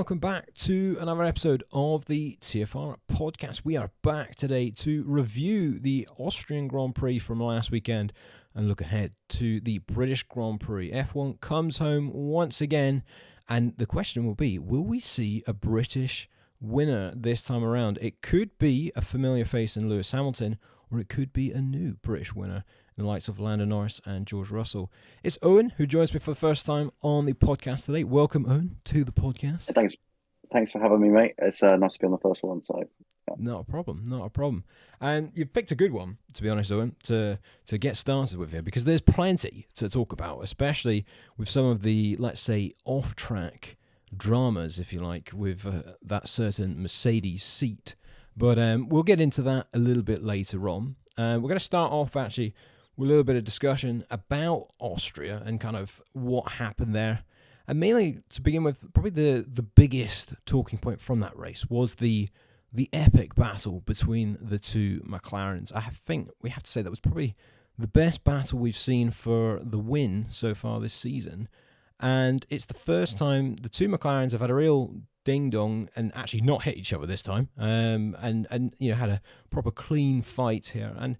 welcome back to another episode of the TFR Podcast. We are back today to review the Austrian Grand Prix from last weekend and look ahead to the British Grand Prix. F1 comes home once again, and the question will be, will we see a British winner this time around? It could be a familiar face in Lewis Hamilton, or it could be a new British winner in the likes of Lando Norris and George Russell. It's Owen who joins me for the first time on the podcast today. Welcome, Owen, to the podcast. Thanks for having me, mate. It's nice to be on the first one. So, yeah. Not a problem. And you've picked a good one, to be honest, Owen, to get started with here, because there's plenty to talk about, especially with some of the, let's say, off-track dramas, if you like, with that certain Mercedes seat. But we'll get into that a little bit later on. We're going to start off, actually, with a little bit of discussion about Austria and kind of what happened there. And mainly, to begin with, probably the biggest talking point from that race was the epic battle between the two McLarens. I think we have to say that was probably the best battle we've seen for the win so far this season. And it's the first time the two McLarens have had a real ding-dong and actually not hit each other this time. And you know, had a proper clean fight here. And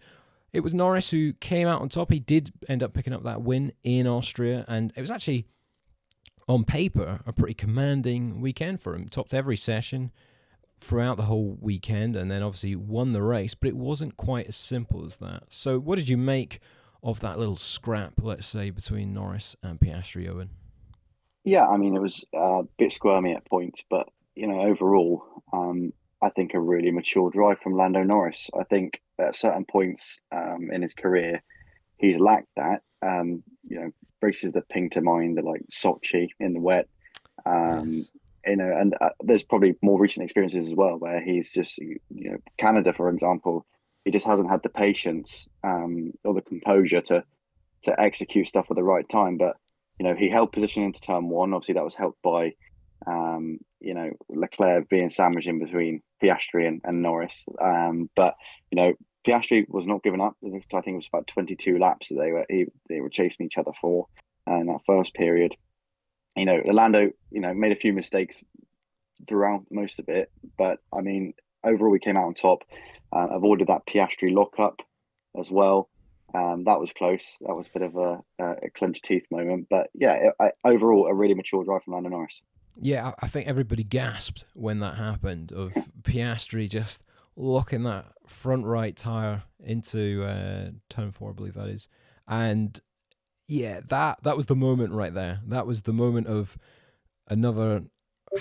it was Norris who came out on top. He did end up picking up that win in Austria, and it was actually, on paper, a pretty commanding weekend for him. Topped every session throughout the whole weekend, and then obviously won the race, but it wasn't quite as simple as that. So what did you make of that little scrap, let's say, between Norris and Piastri, Owen? Yeah, I mean, it was a bit squirmy at points, but, you know, overall, I think a really mature drive from Lando Norris. I think at certain points in his career, he's lacked that. You know, races that ping to mind are like Sochi in the wet. Yes. You know, and there's probably more recent experiences as well where he's just, you know, Canada, for example, he just hasn't had the patience or the composure to execute stuff at the right time. But, you know, he held position into turn one. Obviously, that was helped by, you know, Leclerc being sandwiched in between Piastri and Norris. But, you know, Piastri was not giving up. I think it was about 22 laps that they were chasing each other for in that first period. You know, Lando, you know, made a few mistakes throughout most of it. But, I mean, overall, we came out on top. Avoided that Piastri lockup as well. That was close. That was a bit of a clench teeth moment. But, yeah, overall, a really mature drive from Lando Norris. Yeah, I think everybody gasped when that happened, of Piastri just locking that front right tyre into turn 4, I believe that is. And yeah, that was the moment right there. That was the moment of another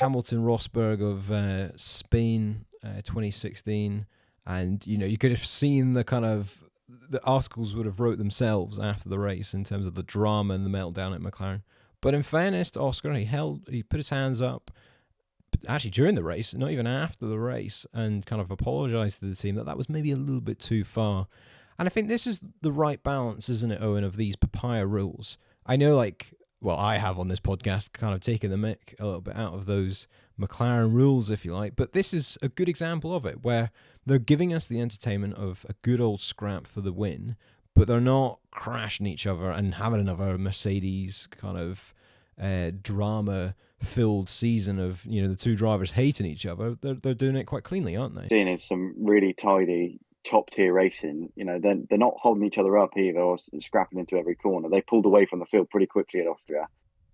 Hamilton-Rosberg of Spain 2016. And, you know, you could have seen the kind of, the articles would have wrote themselves after the race in terms of the drama and the meltdown at McLaren. But in fairness to Oscar, he put his hands up, actually during the race, not even after the race, and kind of apologised to the team that was maybe a little bit too far. And I think this is the right balance, isn't it, Owen, of these papaya rules. I know, like, well, I have on this podcast kind of taken the mick a little bit out of those McLaren rules, if you like, but this is a good example of it, where they're giving us the entertainment of a good old scrap for the win, but they're not crashing each other and having another Mercedes kind of drama-filled season of, you know, the two drivers hating each other. They're doing it quite cleanly, aren't they? Seeing is some really tidy top-tier racing. You know, they're not holding each other up either or scrapping into every corner. They pulled away from the field pretty quickly at Austria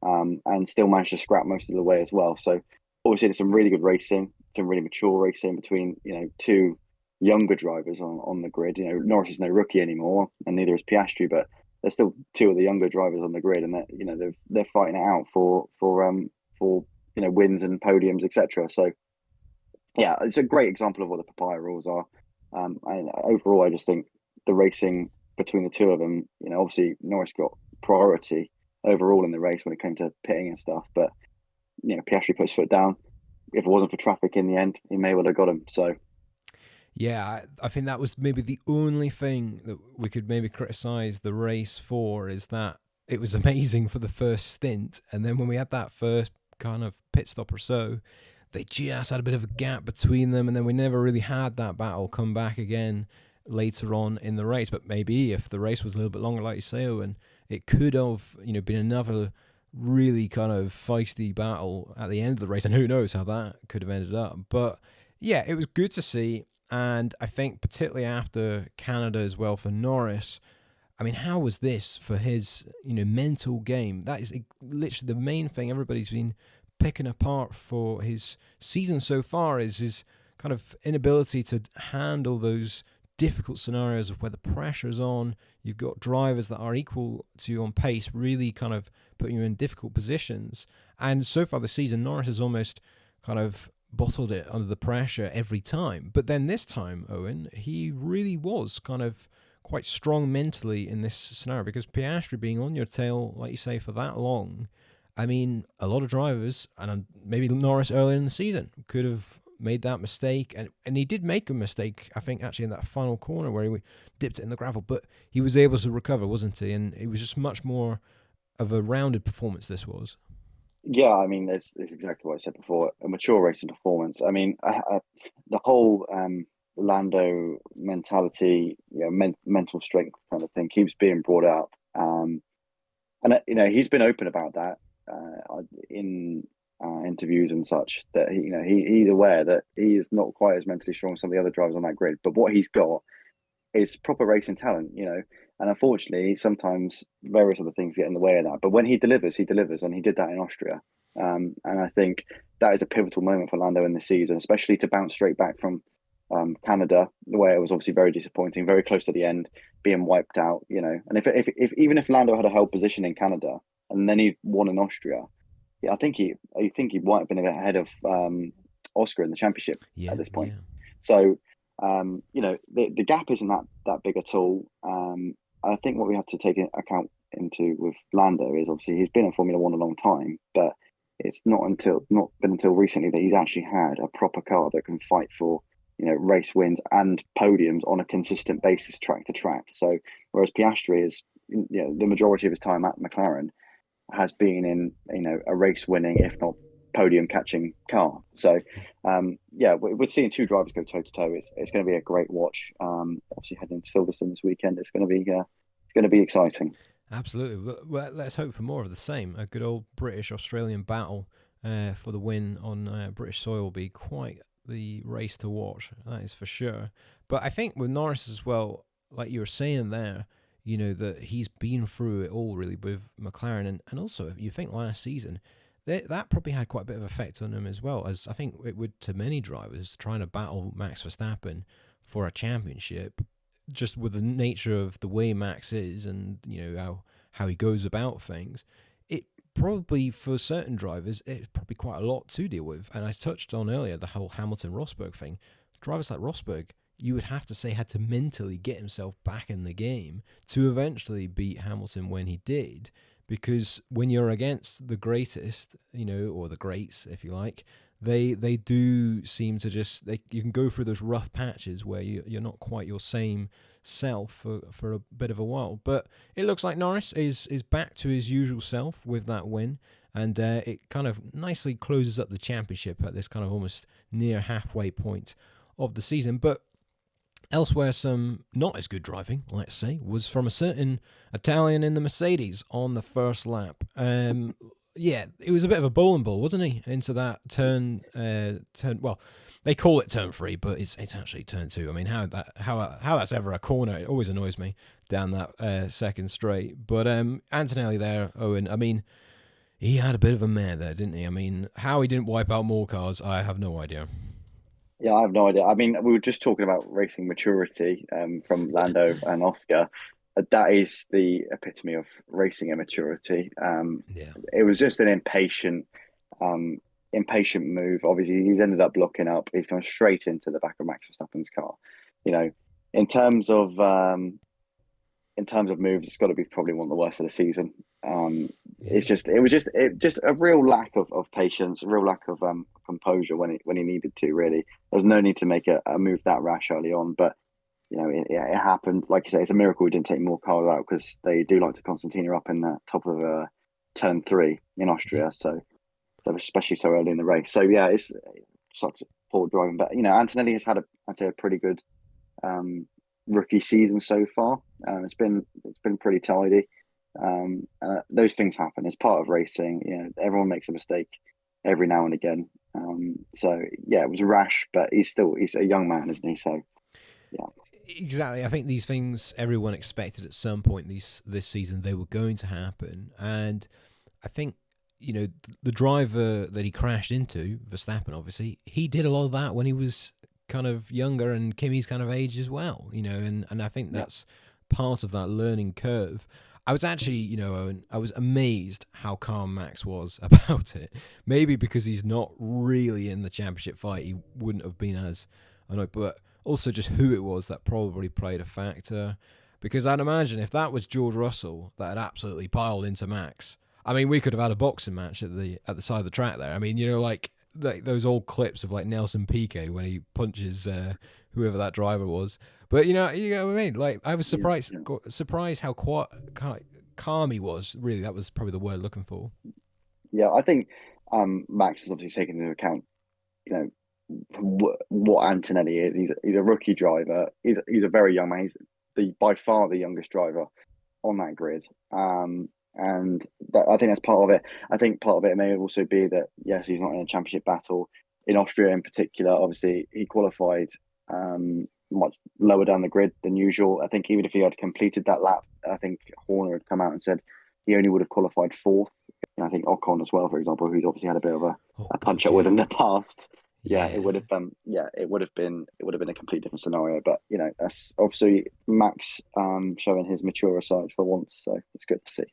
and still managed to scrap most of the way as well. So obviously it's some really good racing, some really mature racing between, you know, two younger drivers on the grid. You know, Norris is no rookie anymore, and neither is Piastri, but there's still two of the younger drivers on the grid, and you know, they're fighting it out for you know, wins and podiums, etc. So yeah, it's a great example of what the papaya rules are. And overall, I just think the racing between the two of them, you know, obviously Norris got priority overall in the race when it came to pitting and stuff, but you know, Piastri put his foot down. If it wasn't for traffic in the end, he may well have got him. So yeah, I think that was maybe the only thing that we could maybe criticise the race for, is that it was amazing for the first stint, and then when we had that first kind of pit stop or so, they just had a bit of a gap between them, and then we never really had that battle come back again later on in the race. But maybe if the race was a little bit longer, like you say, Owen, it could have, you know, been another really kind of feisty battle at the end of the race, and who knows how that could have ended up. But yeah, it was good to see, and I think particularly after Canada as well for Norris. I mean, how was this for his, mental game? That is literally the main thing everybody's been picking apart for his season so far, is his kind of inability to handle those difficult scenarios of where the pressure's on. You've got drivers that are equal to you on pace, really kind of putting you in difficult positions. And so far this season, Norris has almost kind of bottled it under the pressure every time. But then this time, Owen, he really was kind of quite strong mentally in this scenario, because Piastri being on your tail, like you say, for that long, I mean, a lot of drivers, and maybe Norris earlier in the season, could have made that mistake, and he did make a mistake, I think, actually in that final corner where he dipped it in the gravel, but he was able to recover, wasn't he? And it was just much more of a rounded performance, this was. Yeah, I mean, it's exactly what I said before. A mature racing performance. I mean, the whole Lando mentality, mental strength kind of thing keeps being brought up, and he's been open about that in interviews and such. That he's aware that he is not quite as mentally strong as some of the other drivers on that grid, but what he's got is proper racing talent. And unfortunately, sometimes various other things get in the way of that. But when he delivers, and he did that in Austria. And I think that is a pivotal moment for Lando in the season, especially to bounce straight back from Canada, where it was obviously very disappointing, very close to the end, being wiped out. And if even if Lando had a held position in Canada and then he won in Austria, yeah, I think he might have been ahead of Oscar in the championship at this point. Yeah. So the gap isn't that big at all. I think what we have to take account into with Lando is obviously he's been in Formula One a long time, but it's not been until recently that he's actually had a proper car that can fight for race wins and podiums on a consistent basis, track to track. So whereas Piastri is the majority of his time at McLaren has been in a race winning, if not podium catching car. So we're seeing two drivers go toe to toe. It's going to be a great watch. Obviously heading to Silverstone this weekend, it's going to be exciting. Absolutely. Well, let's hope for more of the same. A good old British-Australian battle for the win on British soil will be quite the race to watch, that is for sure. But I think with Norris as well, like you were saying there, that he's been through it all really with McLaren. And also, if you think last season, that probably had quite a bit of effect on him as well, as I think it would to many drivers trying to battle Max Verstappen for a championship, just with the nature of the way Max is and how he goes about things. It probably, for certain drivers, it's probably quite a lot to deal with. And I touched on earlier the whole Hamilton-Rosberg thing. Drivers like Rosberg, you would have to say, had to mentally get himself back in the game to eventually beat Hamilton when he did. Because when you're against the greatest, or the greats, if you like, they do seem to you can go through those rough patches where you're not quite your same self for a bit of a while. But it looks like Norris is back to his usual self with that win, and it kind of nicely closes up the championship at this kind of almost near halfway point of the season. But elsewhere, some not as good driving, let's say, was from a certain Italian in the Mercedes on the first lap. It was a bit of a bowling ball, wasn't he? Into that turn. Well, they call it turn 3, but it's actually turn 2. I mean, how that's ever a corner? It always annoys me down that second straight. But Antonelli there, Owen. I mean, he had a bit of a mare there, didn't he? I mean, how he didn't wipe out more cars, I have no idea. Yeah, I have no idea. I mean, we were just talking about racing maturity from Lando and Oscar. That is the epitome of racing immaturity. It was just an impatient move. Obviously, he's ended up blocking up. He's gone straight into the back of Max Verstappen's car. In terms of moves, it's got to be probably one of the worst of the season. It was just a real lack of patience, a real lack of composure when he needed to. Really, there was no need to make a move that rash early on, but it happened. Like you say, it's a miracle we didn't take more cars out, because they do like to concertina up in the top of turn 3 in Austria. So especially so early in the race. So yeah, it's such poor driving. But Antonelli has had a pretty good rookie season so far. It's been pretty tidy. Those things happen. It's part of racing. You know, everyone makes a mistake every now and again. So yeah, it was rash, but he's a young man, isn't he? So yeah. Exactly. I think these things everyone expected at some point this season they were going to happen, and I think the driver that he crashed into, Verstappen, obviously, he did a lot of that when he was kind of younger and Kimi's kind of age as well. And I think that's part of that learning curve. I was actually, Owen, I was amazed how calm Max was about it. Maybe because he's not really in the championship fight, he wouldn't have been as annoyed, but also just who it was that probably played a factor. Because I'd imagine if that was George Russell that had absolutely piled into Max, I mean, we could have had a boxing match at the side of the track there. I mean, like those old clips of like Nelson Piquet when he punches whoever that driver was. But you know what I mean. Like I was surprised how calm he was. Really, that was probably the word looking for. Yeah, I think Max has obviously taken into account, you know, what Antonelli is. He's a rookie driver. He's a very young man. He's by far the youngest driver on that grid. And I think that's part of it. I think part of it may also be that yes, he's not in a championship battle in Austria in particular. Obviously, he qualified much lower down the grid than usual. I think even if he had completed that lap, I think Horner had come out and said he only would have qualified fourth. And I think Ocon as well, for example, who's obviously had a bit of a punch up with in the past. Yeah, it would have been. It would have been a complete different scenario. But that's obviously Max showing his maturer side for once, so it's good to see.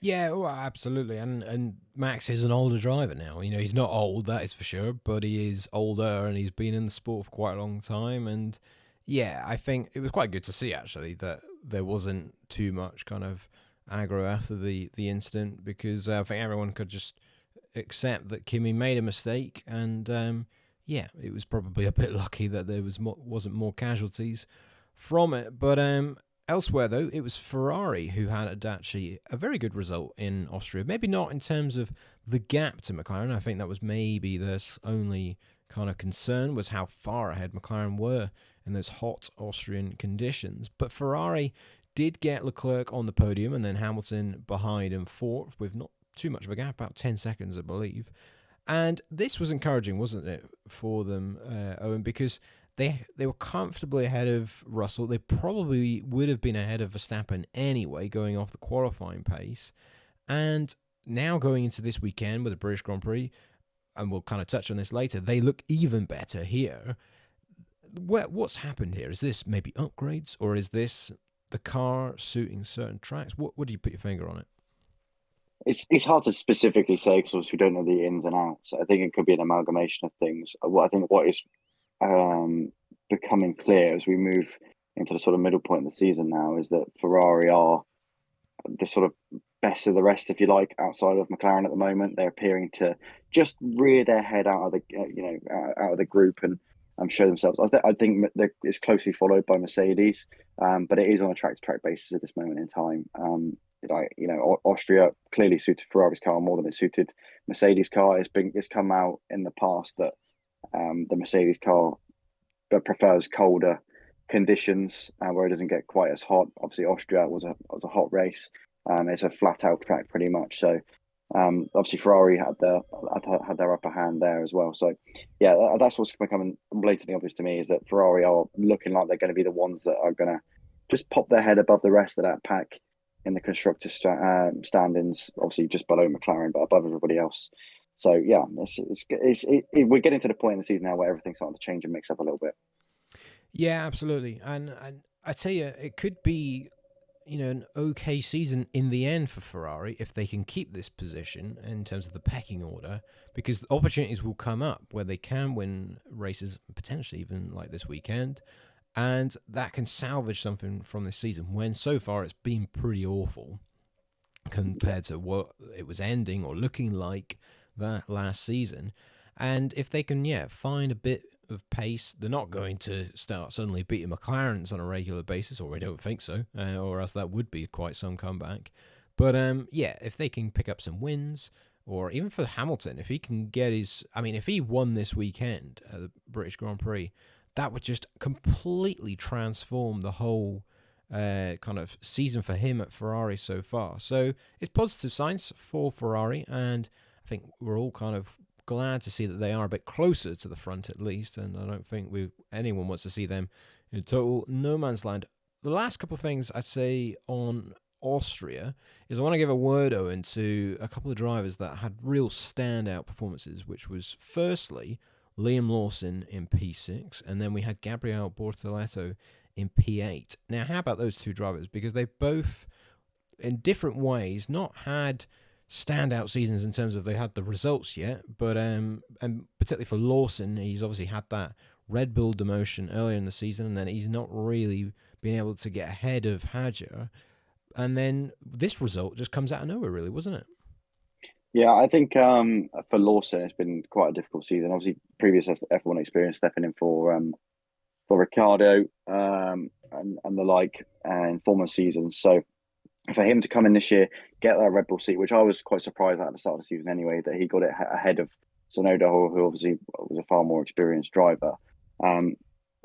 Yeah, well, absolutely, and Max is an older driver now. He's not old, that is for sure, but he is older, and he's been in the sport for quite a long time. And yeah, I think it was quite good to see actually that there wasn't too much kind of aggro after the incident, because I think everyone could just accept that Kimi made a mistake, and yeah, it was probably a bit lucky that there wasn't more casualties from it. But elsewhere, though, it was Ferrari who had actually a very good result in Austria. Maybe not in terms of the gap to McLaren. I think that was maybe their only kind of concern, was how far ahead McLaren were in those hot Austrian conditions. But Ferrari did get Leclerc on the podium and then Hamilton behind and fourth with not too much of a gap, about 10 seconds, I believe. And this was encouraging, wasn't it, for them, Owen, because they were comfortably ahead of Russell. They probably would have been ahead of Verstappen anyway, going off the qualifying pace. And now going into this weekend with the British Grand Prix, and we'll kind of touch on this later, they look even better here. What's happened here? Is this maybe upgrades, or is this the car suiting certain tracks? What do you put your finger on it? It's hard to specifically say because we don't know the ins and outs. I think it could be an amalgamation of things. What is becoming clear as we move into the sort of middle point of the season now is that Ferrari are the sort of best of the rest, if you like, outside of McLaren at the moment. They're appearing to just rear their head out of the out of the group and show themselves. I think it's closely followed by Mercedes, but it is on a track-to-track basis at this moment in time. Austria clearly suited Ferrari's car more than it suited Mercedes' car. It's come out in the past that the Mercedes car prefers colder conditions where it doesn't get quite as hot. Obviously, Austria was a hot race. It's a flat out track pretty much. So obviously Ferrari had their upper hand there as well. So yeah, that's what's becoming blatantly obvious to me, is that Ferrari are looking like they're going to be the ones that are going to just pop their head above the rest of that pack in the constructor standings, obviously just below McLaren, but above everybody else. So yeah, we're getting to the point in the season now where everything's starting to change and mix up a little bit. Yeah, absolutely. And I tell you, it could be an okay season in the end for Ferrari if they can keep this position in terms of the pecking order, because opportunities will come up where they can win races, potentially even like this weekend. And that can salvage something from this season when so far it's been pretty awful compared to what it was ending or looking like that last season. And if they can, find a bit of pace, they're not going to start suddenly beating McLarens on a regular basis, or we don't think so, or else that would be quite some comeback. But if they can pick up some wins, or even for Hamilton, if he can get if he won this weekend at the British Grand Prix, that would just completely transform the whole kind of season for him at Ferrari so far. So it's positive signs for Ferrari, and I think we're all kind of glad to see that they are a bit closer to the front at least, and I don't think anyone wants to see them in total no man's land. The last couple of things I'd say on Austria is I want to give a word, Owen, to a couple of drivers that had real standout performances, which was firstly Liam Lawson in P6, and then we had Gabriele Bortoleto in P8. Now, how about those two drivers? Because they both, in different ways, not had standout seasons in terms of they had the results yet, but and particularly for Lawson, he's obviously had that Red Bull demotion earlier in the season, and then he's not really been able to get ahead of Hadjar. And then this result just comes out of nowhere, really, wasn't it? Yeah, I think for Lawson, it's been quite a difficult season. Obviously, previous F1 experience stepping in for Ricciardo and the like, and former seasons. So for him to come in this year, get that Red Bull seat, which I was quite surprised at the start of the season anyway, that he got it ahead of Tsunoda, who obviously was a far more experienced driver.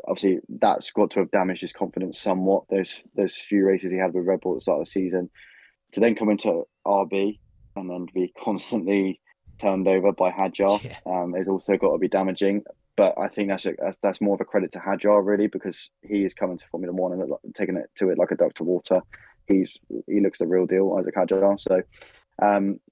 Obviously, that's got to have damaged his confidence somewhat. Those few races he had with Red Bull at the start of the season, to then come into RB and then be constantly turned over by Hadjar, has also got to be damaging. But I think that's more of a credit to Hadjar, really, because he is coming to Formula One and taking it to it like a duck to water. He looks the real deal, Isaac Hadjar. So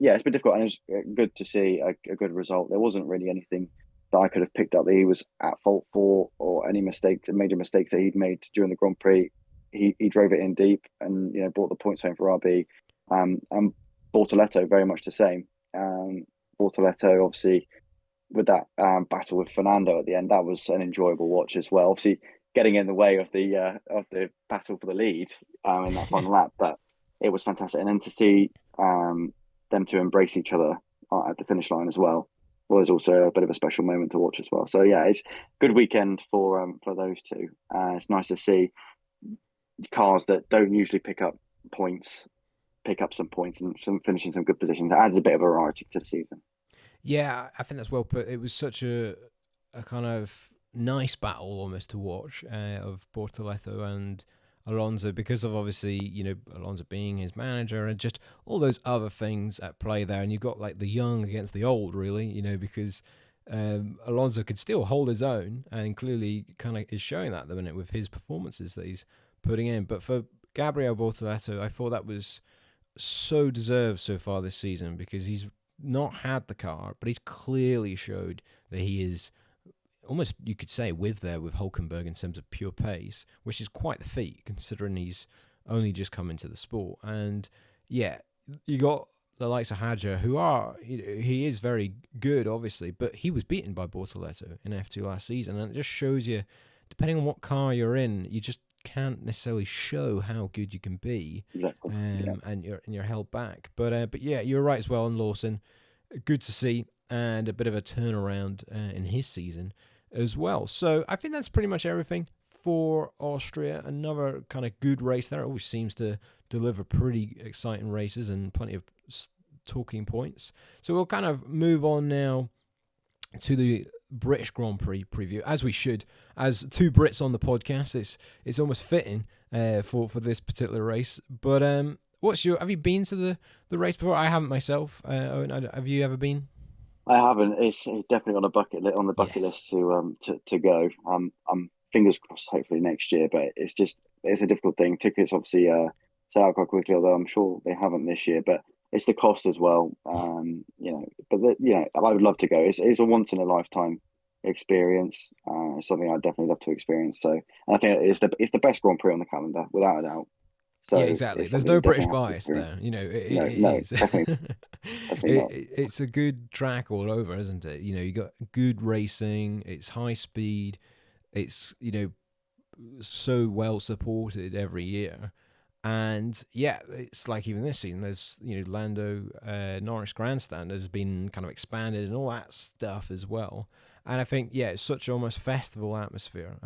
it's been difficult, and it's good to see a good result. There wasn't really anything that I could have picked up that he was at fault for, or any major mistakes that he'd made during the Grand Prix. He drove it in deep and brought the points home for RB. And Bortoleto very much the same. Bortoleto obviously with that battle with Fernando at the end, that was an enjoyable watch as well. Obviously getting in the way of the battle for the lead in that final lap, but it was fantastic. And then to see them to embrace each other at the finish line as well was also a bit of a special moment to watch as well. So yeah, it's a good weekend for those two. It's nice to see cars that don't usually pick up some points and finishing some good positions. It adds a bit of variety to the season. Yeah, I think that's well put. It was such a kind of nice battle almost to watch of Bortoleto and Alonso, because of obviously, Alonso being his manager and just all those other things at play there. And you've got like the young against the old, really, because Alonso could still hold his own and clearly kind of is showing that at the minute with his performances that he's putting in. But for Gabriele Bortoleto, I thought that was so deserved so far this season, because he's not had the car, but he's clearly showed that he is almost, you could say, with Hülkenberg in terms of pure pace, which is quite the feat considering he's only just come into the sport. And yeah, you got the likes of Hadjar, he is very good, obviously, but he was beaten by Bortoleto in F2 last season, and it just shows you, depending on what car you're in, you just can't necessarily show how good you can be. Exactly. And you're held back. But yeah, you're right as well on Lawson. Good to see, and a bit of a turnaround in his season as well. So I think that's pretty much everything for Austria. Another kind of good race there. It always seems to deliver pretty exciting races and plenty of talking points. So we'll kind of move on now to the British Grand Prix preview, as we should, as two Brits on the podcast. It's almost fitting for this particular race. But have you been to the race before? I haven't myself. Owen, have you ever been? I haven't. It's definitely on the bucket list to go. I'm fingers crossed, hopefully next year. But it's a difficult thing. Tickets obviously sell out quite quickly, although I'm sure they haven't this year. But it's the cost as well. I would love to go. It's a once in a lifetime experience. It's something I'd definitely love to experience. So, and I think it's the best Grand Prix on the calendar, without a doubt. So yeah, exactly. There's no British bias there. It is. Definitely not. It's a good track all over, isn't it? You got good racing. It's high speed. It's so well supported every year. And yeah, it's like even this season, there's Lando Norris Grandstand has been kind of expanded and all that stuff as well. And I think it's such almost festival atmosphere,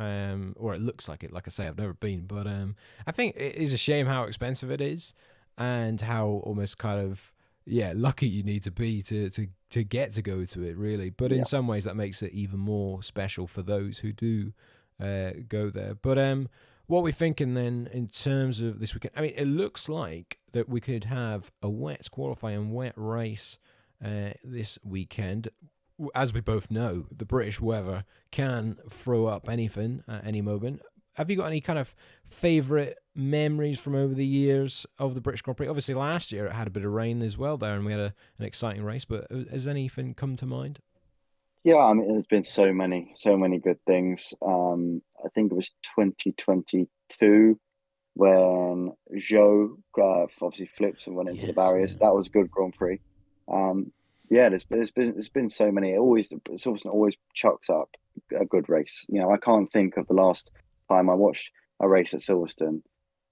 or it looks like it. Like I say, I've never been, but I think it is a shame how expensive it is, and how almost kind of lucky you need to be to get to go to it, really. But in some ways, that makes it even more special for those who do go there. But what are we thinking then in terms of this weekend? I mean, it looks like that we could have a wet qualifying, wet race this weekend. As we both know, the British weather can throw up anything at any moment. Have you got any kind of favourite memories from over the years of the British Grand Prix? Obviously, last year it had a bit of rain as well there, and we had an exciting race. But has anything come to mind? Yeah, I mean, there's been so many good things. I think it was 2022 when Zhou obviously flips and went into the Yes, barriers. yeah. That was a good Grand Prix. Yeah, there's been so many. Silverstone always chucks up a good race. You know, I can't think of the last time I watched a race at Silverstone,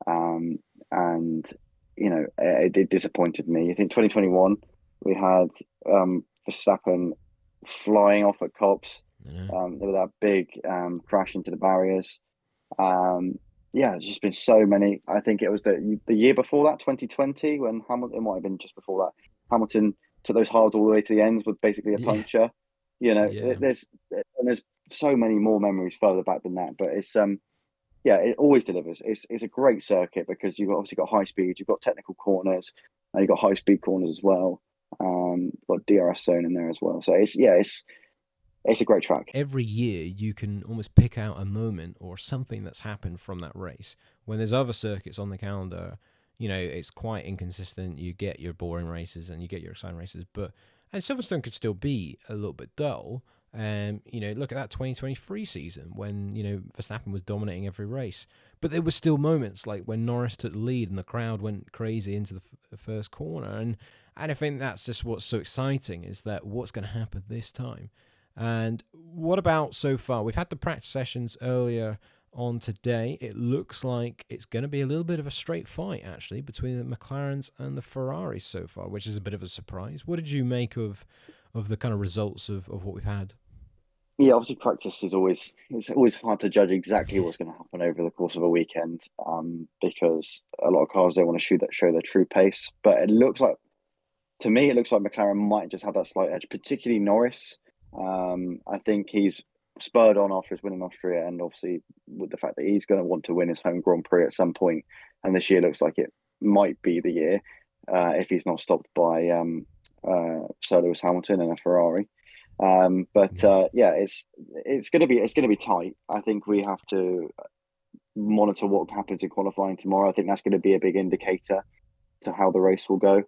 um, and you know, it disappointed me. I think 2021 we had Verstappen flying off at Cops. I know. There was that big crash into the barriers. Um, yeah, there's just been so many. I think it was the year before that, 2020, when Hamilton, it might have been just before that. Hamilton took those hards all the way to the ends with basically a Yeah, puncture. You know, yeah. there's so many more memories further back than that. But it's yeah, it always delivers. It's a great circuit because you've obviously got high speed, you've got technical corners, and you've got high speed corners as well. Got DRS zone in there as well. So it's a great track. Every year you can almost pick out a moment or something that's happened from that race. When there's other circuits on the calendar, it's quite inconsistent. You get your boring races and you get your exciting races, and Silverstone could still be a little bit dull. Look at that 2023 season when, Verstappen was dominating every race. But there were still moments like when Norris took the lead and the crowd went crazy into the first corner. And I think that's just what's so exciting is that what's going to happen this time. And what about so far? We've had the practice sessions earlier on today. It looks like it's going to be a little bit of a straight fight, actually, between the McLarens and the Ferraris so far, which is a bit of a surprise. What did you make of the kind of results of what we've had? Yeah, obviously practice is always hard to judge exactly what's going to happen over the course of a weekend, because a lot of cars don't want to show their true pace. But to me, it looks like McLaren might just have that slight edge, particularly Norris. I think he's spurred on after his win in Austria, and obviously with the fact that he's going to want to win his home Grand Prix at some point, and this year looks like it might be the year if he's not stopped by Sir Lewis Hamilton and a Ferrari. Yeah, it's gonna be tight. I think we have to monitor what happens in qualifying tomorrow. I think that's going to be a big indicator to how the race will go.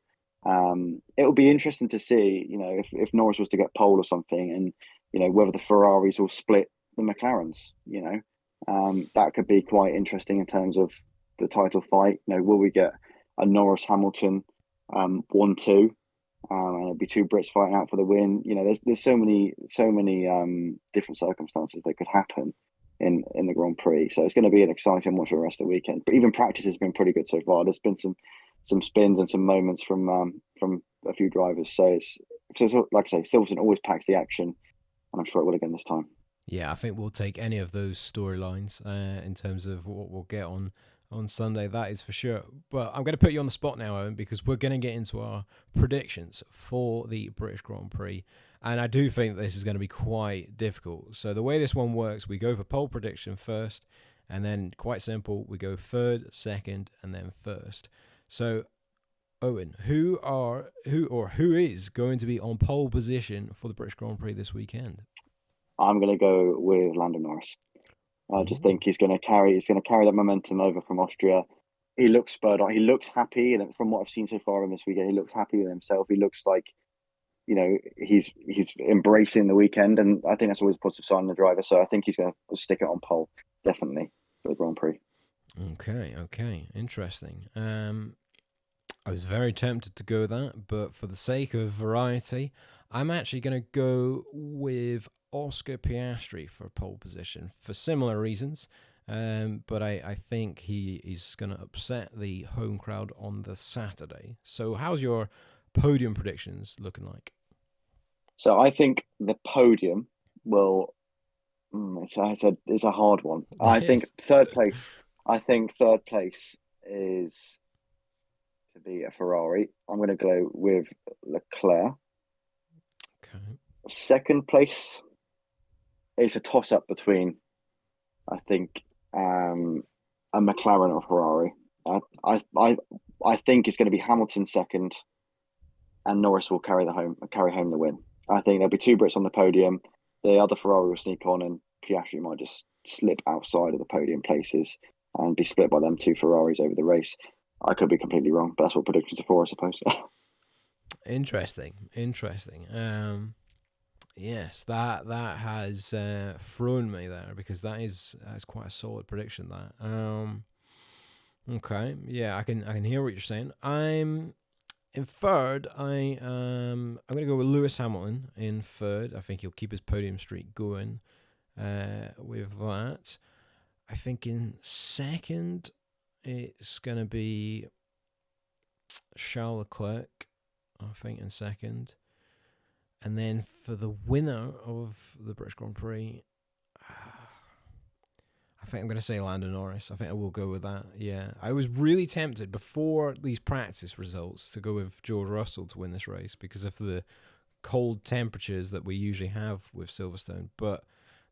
It'll be interesting to see, if Norris was to get pole or something, and whether the Ferraris will split the McLarens. That could be quite interesting in terms of the title fight. Will we get a Norris Hamilton 1-2? And it'll be two Brits fighting out for the win. There's so many different circumstances that could happen in the Grand Prix. So it's going to be an exciting watch for the rest of the weekend. But even practice has been pretty good so far. There's been some spins and some moments from a few drivers. So like I say, Silverstone always packs the action, and I'm sure it will again this time. Yeah, I think we'll take any of those storylines in terms of what we'll get on Sunday, that is for sure. But I'm going to put you on the spot now, Owen, because we're going to get into our predictions for the British Grand Prix. And I do think this is going to be quite difficult. So the way this one works, we go for pole prediction first, and then quite simple, we go third, second, and then first. So, Owen, who is going to be on pole position for the British Grand Prix this weekend? I'm going to go with Lando Norris. I just think he's going to carry that momentum over from Austria. He looks spurred on. He looks happy, and from what I've seen so far in this weekend, he looks happy with himself. He looks like, he's embracing the weekend, and I think that's always a positive sign in the driver. So I think he's going to stick it on pole, definitely, for the Grand Prix. Okay, interesting. I was very tempted to go that, but for the sake of variety, I'm actually going to go with Oscar Piastri for pole position for similar reasons. But I think he is going to upset the home crowd on the Saturday. So how's your podium predictions looking like? So I think the podium will. It's a hard one. I think Yes. third place. I think third place is to be a Ferrari. I'm going to go with Leclerc. Okay. Second place is a toss up between, I think, a McLaren or Ferrari. I think it's going to be Hamilton second, and Norris will carry home the win. I think there'll be two Brits on the podium. The other Ferrari will sneak on, and Piastri might just slip outside of the podium places and be split by them two Ferraris over the race. I could be completely wrong, but that's what predictions are for, I suppose. Interesting. Yes, that has thrown me there, because that's quite a solid prediction. That okay, yeah, I can hear what you're saying. I'm in third. I'm going to go with Lewis Hamilton in third. I think he'll keep his podium streak going. With that, I think in second it's going to be Charles Leclerc. I think in second. And then for the winner of the British Grand Prix, I think I'm going to say Lando Norris. I think I will go with that. Yeah. I was really tempted before these practice results to go with George Russell to win this race because of the cold temperatures that we usually have with Silverstone. But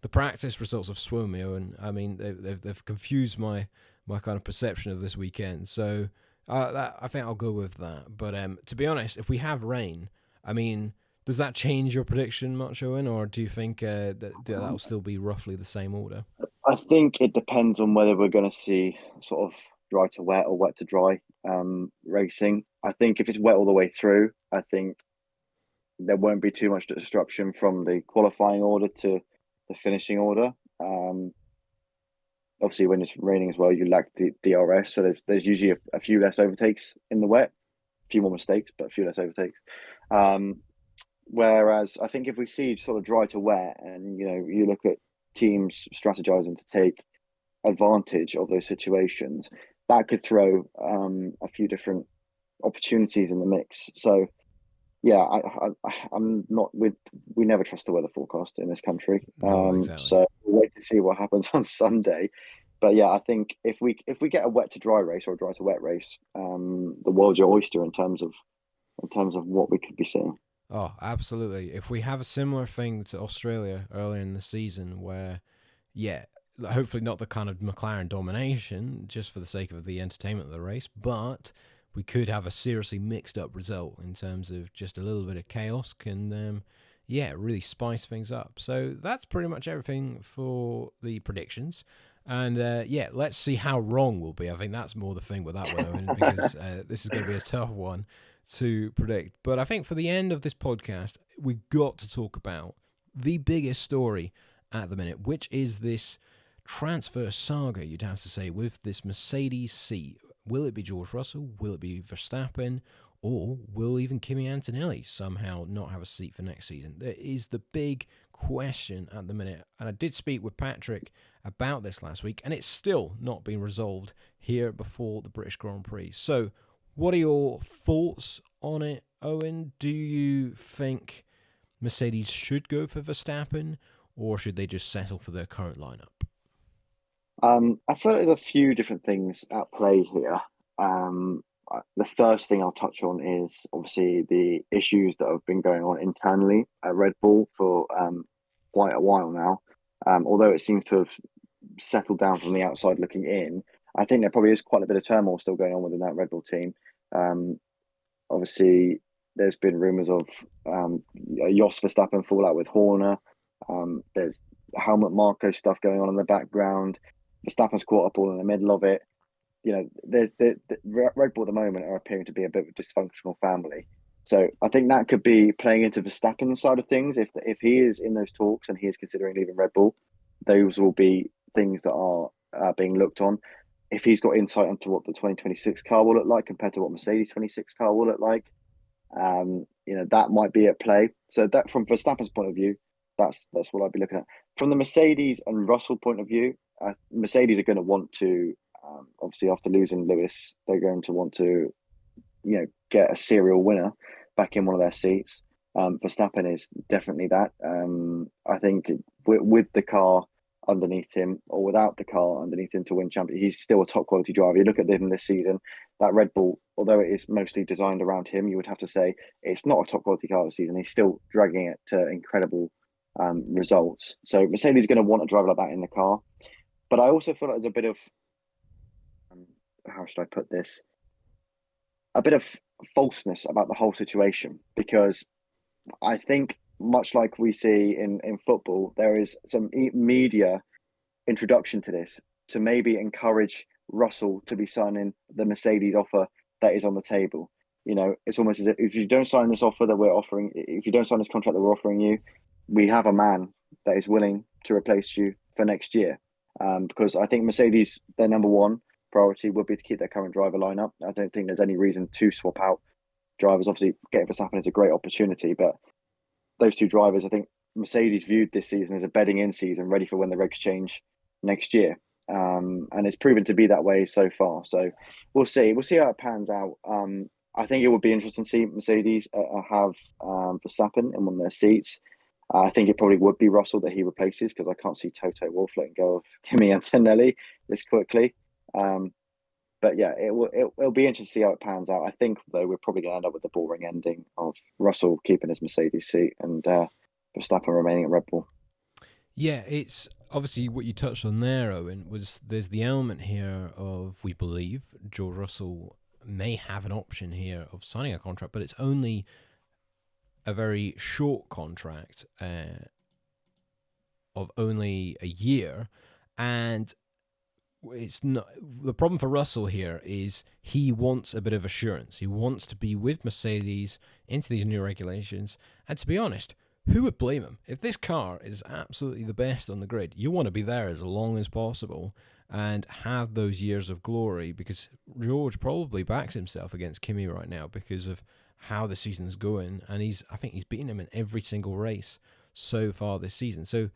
the practice results have swung me, and I mean, they've confused my kind of perception of this weekend. So I think I'll go with that. But to be honest, if we have rain, I mean, does that change your prediction much, Owen, or do you think that'll still be roughly the same order? I think it depends on whether we're going to see sort of dry to wet or wet to dry racing. I think if it's wet all the way through, I think there won't be too much disruption from the qualifying order to the finishing order. Obviously, when it's raining as well, you lack the DRS, so there's usually a few less overtakes in the wet, a few more mistakes, but a few less overtakes. Whereas I think if we see sort of dry to wet, and you look at teams strategizing to take advantage of those situations, that could throw a few different opportunities in the mix. So yeah, I'm not with. We never trust the weather forecast in this country. No, exactly. So we'll wait to see what happens on Sunday. But yeah, I think if we get a wet to dry race or a dry to wet race, the world's your oyster in terms of what we could be seeing. Oh, absolutely. If we have a similar thing to Australia earlier in the season where, yeah, hopefully not the kind of McLaren domination just for the sake of the entertainment of the race, but we could have a seriously mixed up result in terms of just a little bit of chaos can, really spice things up. So that's pretty much everything for the predictions. And let's see how wrong we'll be. I think that's more the thing with that one, Owen, because this is going to be a tough one to predict. But I think for the end of this podcast, we got to talk about the biggest story at the minute, which is this transfer saga, you'd have to say, with this Mercedes seat. Will it be George Russell? Will it be Verstappen? Or will even Kimi Antonelli somehow not have a seat for next season? That is the big question at the minute. And I did speak with Patrick about this last week, and it's still not been resolved here before the British Grand Prix. So what are your thoughts on it, Owen? Do you think Mercedes should go for Verstappen, or should they just settle for their current lineup? I feel like there's a few different things at play here. The first thing I'll touch on is obviously the issues that have been going on internally at Red Bull for quite a while now. Although it seems to have settled down from the outside looking in, I think there probably is quite a bit of turmoil still going on within that Red Bull team. Obviously, there's been rumours of Jos Verstappen fallout with Horner. There's Helmut Marko stuff going on in the background. Verstappen's caught up all in the middle of it. There's the Red Bull at the moment are appearing to be a bit of a dysfunctional family. So I think that could be playing into Verstappen's side of things. If he is in those talks and he is considering leaving Red Bull, those will be things that are being looked on. If he's got insight into what the 2026 car will look like compared to what Mercedes 26 car will look like, that might be at play. So that from Verstappen's point of view, that's what I'd be looking at. From the Mercedes and Russell point of view, Mercedes are going to want to, obviously after losing Lewis, they're going to want to, get a serial winner back in one of their seats. Verstappen is definitely that. I think with the car underneath him or without the car underneath him to win champion, he's still a top quality driver. You look at him this season, that Red Bull, although it is mostly designed around him, you would have to say it's not a top quality car this season. He's still dragging it to incredible results. So Mercedes is going to want a driver like that in the car. But I also feel like there's a bit of how should I put this? A bit of falseness about the whole situation, because I think much like we see in football, there is some media introduction to this to maybe encourage Russell to be signing the Mercedes offer that is on the table. It's almost as if you don't sign this offer that we're offering, if you don't sign this contract that we're offering you, we have a man that is willing to replace you for next year. Because I think Mercedes, their number one priority would be to keep their current driver lineup. I don't think there's any reason to swap out drivers. Obviously, getting Verstappen is a great opportunity, but those two drivers, I think Mercedes viewed this season as a bedding in season, ready for when the regs change next year. And it's proven to be that way so far. So we'll see. We'll see how it pans out. I think it would be interesting to see Mercedes have Verstappen in one of their seats. I think it probably would be Russell that he replaces, because I can't see Toto Wolff letting go of Kimi Antonelli this quickly. But yeah, it'll be interesting to see how it pans out. I think, though, we're probably going to end up with the boring ending of Russell keeping his Mercedes seat and Verstappen remaining at Red Bull. Yeah, it's obviously what you touched on there, Owen, was there's the element here of, we believe, George Russell may have an option here of signing a contract, but it's only a very short contract of only a year. And it's not the problem for Russell here is he wants a bit of assurance. He wants to be with Mercedes into these new regulations. And to be honest, who would blame him? If this car is absolutely the best on the grid, you want to be there as long as possible and have those years of glory, because George probably backs himself against Kimi right now because of how the season's going, and I think he's beaten him in every single race so far this season. So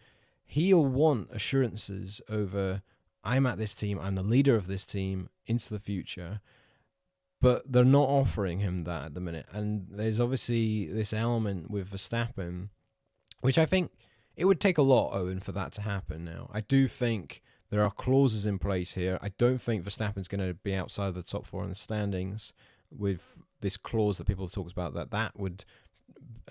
he'll want assurances over, I'm at this team, I'm the leader of this team into the future, but they're not offering him that at the minute. And there's obviously this element with Verstappen, which I think it would take a lot, Owen, for that to happen now. I do think there are clauses in place here. I don't think Verstappen's going to be outside the top four in the standings with this clause that people have talked about, that would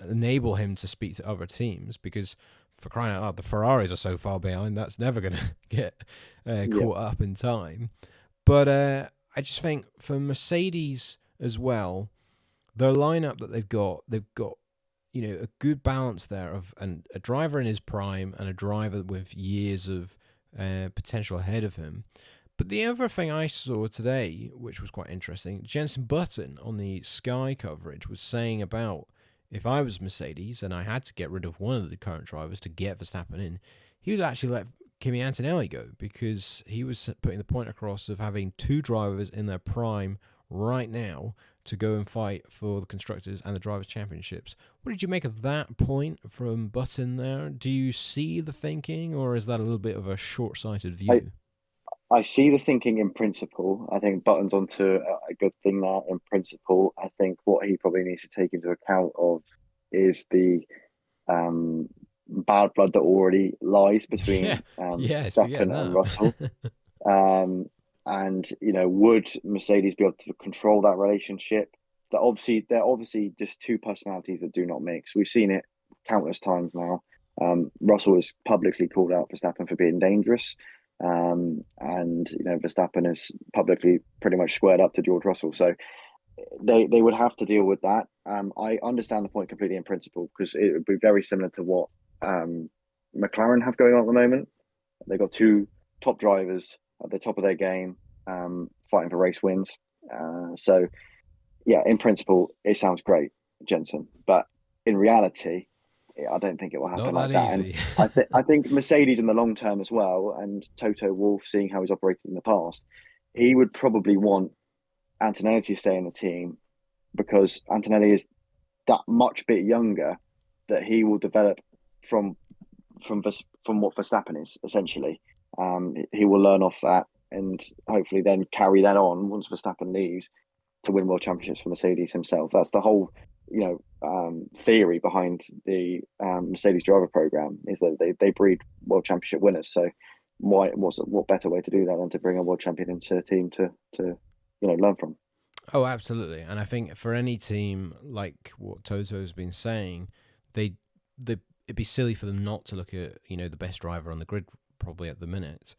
enable him to speak to other teams, because for crying out loud, the Ferraris are so far behind, that's never going to get caught up in time. But I just think for Mercedes as well, the lineup that they've got a good balance there of a driver in his prime and a driver with years of potential ahead of him. But the other thing I saw today, which was quite interesting, Jenson Button on the Sky coverage was saying about, if I was Mercedes and I had to get rid of one of the current drivers to get Verstappen in, he would actually let Kimi Antonelli go, because he was putting the point across of having two drivers in their prime right now to go and fight for the Constructors and the Drivers' Championships. What did you make of that point from Button there? Do you see the thinking, or is that a little bit of a short-sighted view? I see the thinking in principle. I think Button's onto a good thing there in principle. I think what he probably needs to take into account of is the bad blood that already lies between Verstappen and Russell. And would Mercedes be able to control that relationship? They're obviously just two personalities that do not mix. We've seen it countless times now. Russell has publicly called out Verstappen for being dangerous. And Verstappen has publicly pretty much squared up to George Russell. So they would have to deal with that. I understand the point completely in principle, because it would be very similar to what McLaren have going on at the moment. They've got two top drivers at the top of their game, fighting for race wins. So yeah, in principle, it sounds great, Jensen, but in reality, I don't think it will happen like that. Easy. And I think Mercedes in the long term as well, and Toto Wolff, seeing how he's operated in the past, he would probably want Antonelli to stay in the team, because Antonelli is that much bit younger that he will develop from what Verstappen is, essentially. He will learn off that and hopefully then carry that on once Verstappen leaves to win world championships for Mercedes himself. That's the whole theory behind the Mercedes driver program, is that they breed world championship winners. So what better way to do that than to bring a world champion into a team to learn from? Oh, absolutely. And I think for any team, like what Toto's been saying, it'd be silly for them not to look at the best driver on the grid probably at the minute.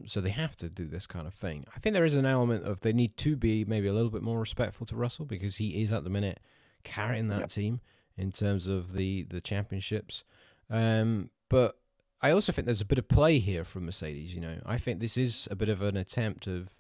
So they have to do this kind of thing. I think there is an element of they need to be maybe a little bit more respectful to Russell, because he is at the minute carrying that team in terms of the championships. But I also think there's a bit of play here from Mercedes. I think this is a bit of an attempt of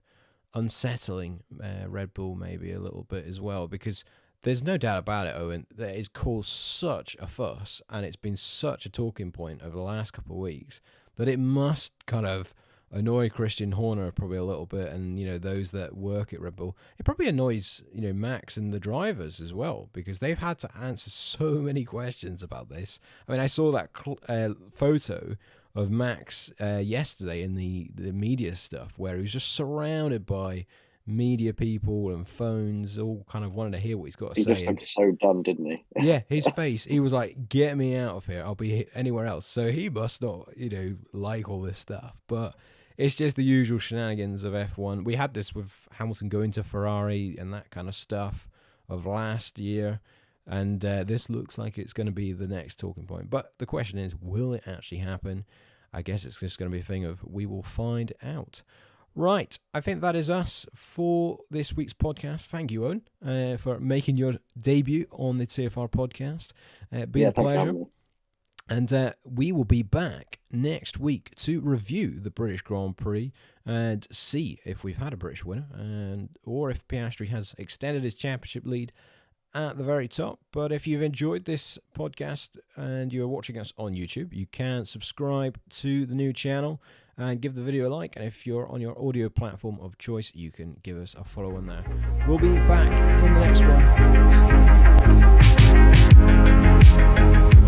unsettling Red Bull maybe a little bit as well, because there's no doubt about it, Owen, that it's caused such a fuss and it's been such a talking point over the last couple of weeks that it must kind of annoy Christian Horner probably a little bit, and those that work at Red Bull. It probably annoys Max and the drivers as well, because they've had to answer so many questions about this. I mean, I saw that photo of Max yesterday in the media stuff, where he was just surrounded by media people and phones, all kind of wanting to hear what he's got to say. He just looked so done, didn't he? Yeah, his face. He was like, "Get me out of here. I'll be anywhere else." So he must not, like all this stuff. But it's just the usual shenanigans of F1. We had this with Hamilton going to Ferrari and that kind of stuff of last year. And this looks like it's going to be the next talking point. But the question is, will it actually happen? I guess it's just going to be a thing of we will find out. Right, I think that is us for this week's podcast. Thank you, Owen, for making your debut on the TFR podcast. Been a pleasure. And we will be back next week to review the British Grand Prix and see if we've had a British winner, or if Piastri has extended his championship lead at the very top. But if you've enjoyed this podcast and you're watching us on YouTube, you can subscribe to the new channel and give the video a like. And if you're on your audio platform of choice, you can give us a follow on there. We'll be back in the next one. See you.